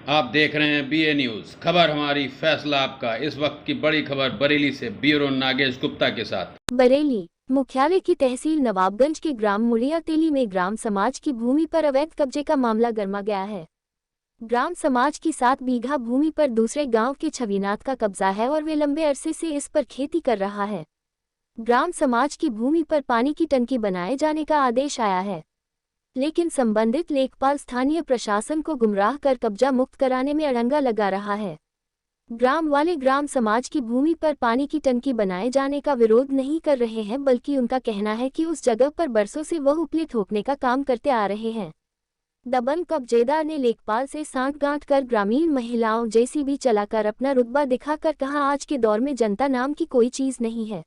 आप देख रहे हैं BA न्यूज़। खबर हमारी, फैसला आपका। इस वक्त की बड़ी खबर बरेली से ब्यूरो नागेश गुप्ता के साथ। बरेली मुख्यालय की तहसील नवाबगंज के ग्राम मुड़िया तेली में ग्राम समाज की भूमि पर अवैध कब्जे का मामला गर्मा गया है। ग्राम समाज की 7 बीघा भूमि पर दूसरे गांव के छविनाथ का कब्जा है और वे लंबे अरसे से इस पर खेती कर रहा है। ग्राम समाज की भूमि पर पानी की टंकी बनाए जाने का आदेश आया है, लेकिन संबंधित लेखपाल स्थानीय प्रशासन को गुमराह कर कब्जा मुक्त कराने में अड़ंगा लगा रहा है। ग्राम वाले ग्राम समाज की भूमि पर पानी की टंकी बनाए जाने का विरोध नहीं कर रहे हैं, बल्कि उनका कहना है कि उस जगह पर बरसों से वह उपले थोपने का काम करते आ रहे हैं। दबंग कब्जेदार ने लेखपाल से सांठगांठ कर ग्रामीण महिलाओं JCB चलाकर अपना रुतबा दिखाकर कहा, आज के दौर में जनता नाम की कोई चीज नहीं है।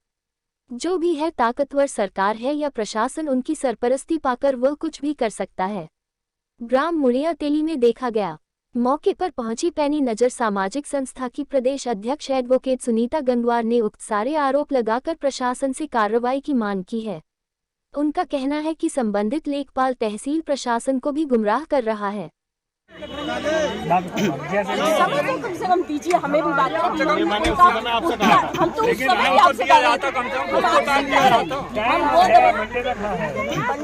जो भी है ताकतवर सरकार है या प्रशासन, उनकी सरपरस्ती पाकर वह कुछ भी कर सकता है। ग्राम मुड़िया तेली में देखा गया। मौके पर पहुंची पैनी नजर सामाजिक संस्था की प्रदेश अध्यक्ष एडवोकेट सुनीता गंगवार ने उक्त सारे आरोप लगाकर प्रशासन से कार्रवाई की मांग की है। उनका कहना है कि संबंधित लेखपाल तहसील प्रशासन को भी गुमराह कर रहा है। समय तो कम से कम दीजिए, हमें भी बात हम तो उस समय आपसे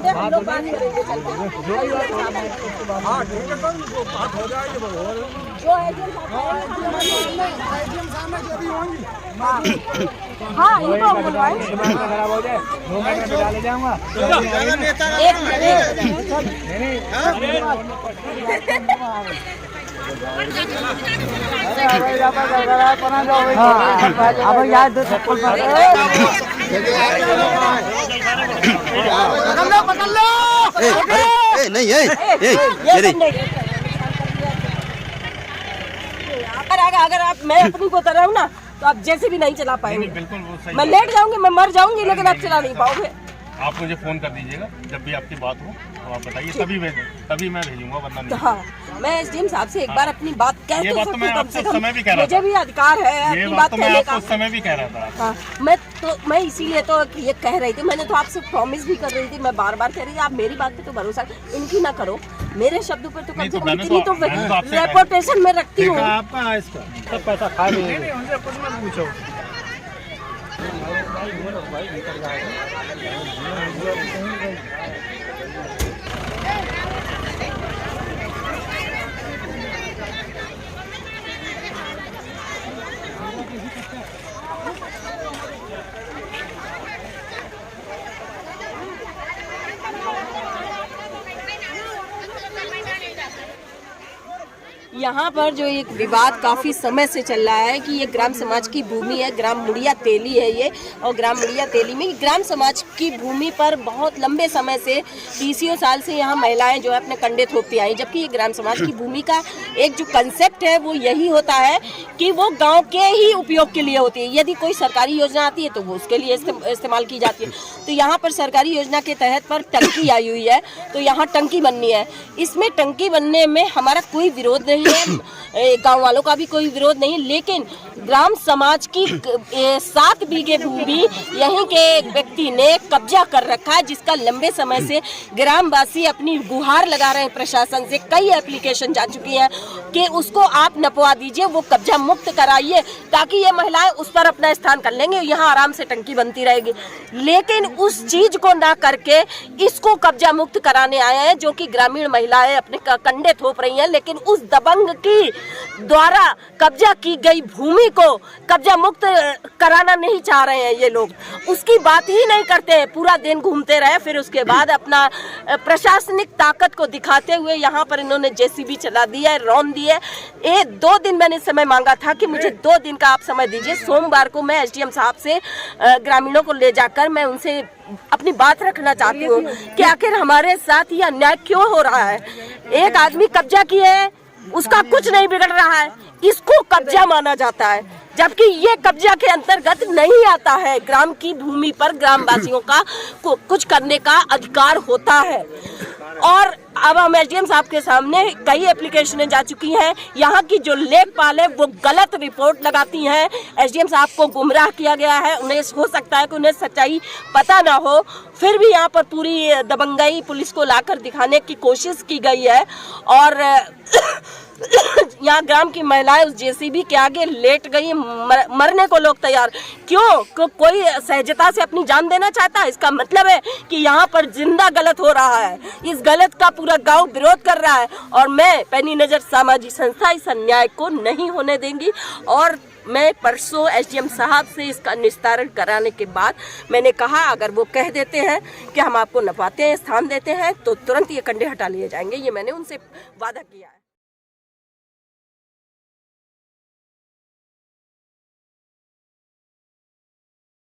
हम लोग बात करेंगे जो हाँ इनको खराब हो जाए 2 मिनट में डाले जाऊंगा। अब यार पकड़ लो नहीं अगर आप मैं अपनी को तरह हूँ ना, तो आप जैसे भी नहीं चला पाएंगे। बिल्कुल वो सही। मैं लेट जाऊंगी, मैं मर जाऊंगी, लेकिन आप चला नहीं पाओगे। आप मुझे फोन कर दीजिएगा जब भी आपकी बात हो, तो आप बताइए, तभी मैं भेजूंगा, वरना नहीं। हाँ, मैं SDM साहब से एक बार अपनी बात कह ये बात तो मैं आपको उस समय भी कह रहा था। मुझे भी अधिकार है अपनी बात कहने का। उस समय भी कह रहा था। हाँ, मैं इसीलिए तो ये कह रही थी। मैंने तो आपसे प्रॉमिस भी कर रही थी, मैं बार बार कह रही थी आप मेरी बात पे तो भरोसा इनकी ना करो, मेरे शब्दों पर तो कम से कम इतनी तो रेपुटेशन में रखती हूँ। आपका इसका सब पैसा खा लेंगे, उनसे कुछ मत पूछो। यहाँ पर जो एक विवाद काफ़ी समय से चल रहा है कि ये ग्राम समाज की भूमि है, ग्राम मुड़िया तेली है ये, और ग्राम मुड़िया तेली में ग्राम समाज की भूमि पर बहुत लंबे समय से 30 साल से यहाँ महिलाएं जो है अपने कंडे थोपती आई, जबकि ये ग्राम समाज की भूमि का एक जो कंसेप्ट है वो यही होता है कि वो गाँव के ही उपयोग के लिए होती है। यदि कोई सरकारी योजना आती है तो वो उसके लिए इस्तेमाल की जाती है। तो यहाँ पर सरकारी योजना के तहत पर टंकी आई हुई है, तो यहाँ टंकी बननी है। इसमें टंकी बनने में हमारा कोई विरोध नहीं है, गांव वालों का भी कोई विरोध नहीं, लेकिन ग्राम समाज की 7 बीघे भूमि यहीं के एक व्यक्ति ने कब्जा कर रखा है, जिसका लंबे समय से ग्रामवासी अपनी गुहार लगा रहे हैं प्रशासन से। कई एप्लीकेशन जा चुकी हैं कि उसको आप नपवा दीजिए, वो कब्जा मुक्त कराइए, ताकि ये महिलाएं उस पर अपना स्थान कर लेंगे, यहाँ आराम से टंकी बनती रहेगी। लेकिन उस चीज को ना करके इसको कब्जा मुक्त कराने आए हैं, जो कि ग्रामीण महिलाएं अपने कंडे थोप रही हैं। लेकिन उस दबंग की द्वारा कब्जा की गई भूमि को कब्जा मुक्त कराना नहीं चाह रहे हैं ये लोग, उसकी बात ही नहीं करते हैं। पूरा दिन घूमते रहे, फिर उसके बाद अपना प्रशासनिक ताकत को दिखाते हुए यहाँ पर इन्होंने JCB चला दिया है, रौंद दी है। 2 दिन मैंने समय मांगा था कि मुझे 2 दिन का आप समय दीजिए। सोमवार को मैं SDM साहब से ग्रामीणों को ले जाकर मैं उनसे अपनी बात रखना चाहती हूँ कि आखिर हमारे साथ ये अन्याय क्यों हो रहा है। एक आदमी कब्जा किए है, उसका कुछ नहीं बिगड़ रहा है, इसको कब्जा माना जाता है, जबकि ये कब्जा के अंतर्गत नहीं आता है। ग्राम की भूमि पर ग्रामवासियों का कुछ करने का अधिकार होता है। और अब हम SDM साहब के सामने कई एप्लीकेशनें जा चुकी हैं। यहाँ की जो लेखपाल है वो गलत रिपोर्ट लगाती हैं, SDM साहब को गुमराह किया गया है। उन्हें हो सकता है कि उन्हें सच्चाई पता ना हो, फिर भी यहाँ पर पूरी दबंगई पुलिस को लाकर दिखाने की कोशिश की गई है। और यहाँ ग्राम की महिलाएं उस जेसीबी के आगे लेट गई, मरने को लोग तैयार। क्यों? कोई सहजता से अपनी जान देना चाहता है? इसका मतलब है कि यहाँ पर जिंदा गलत हो रहा है। इस गलत का पूरा गांव विरोध कर रहा है और मैं पैनी नजर सामाजिक संस्था इस अन्याय को नहीं होने देंगी। और मैं परसों एसडीएम साहब से इसका निस्तारण कराने के बाद मैंने कहा अगर वो कह देते हैं कि हम आपको नपाते हैं, स्थान देते हैं, तो तुरंत ये कंडे हटा लिए जाएंगे। ये मैंने उनसे वादा किया है।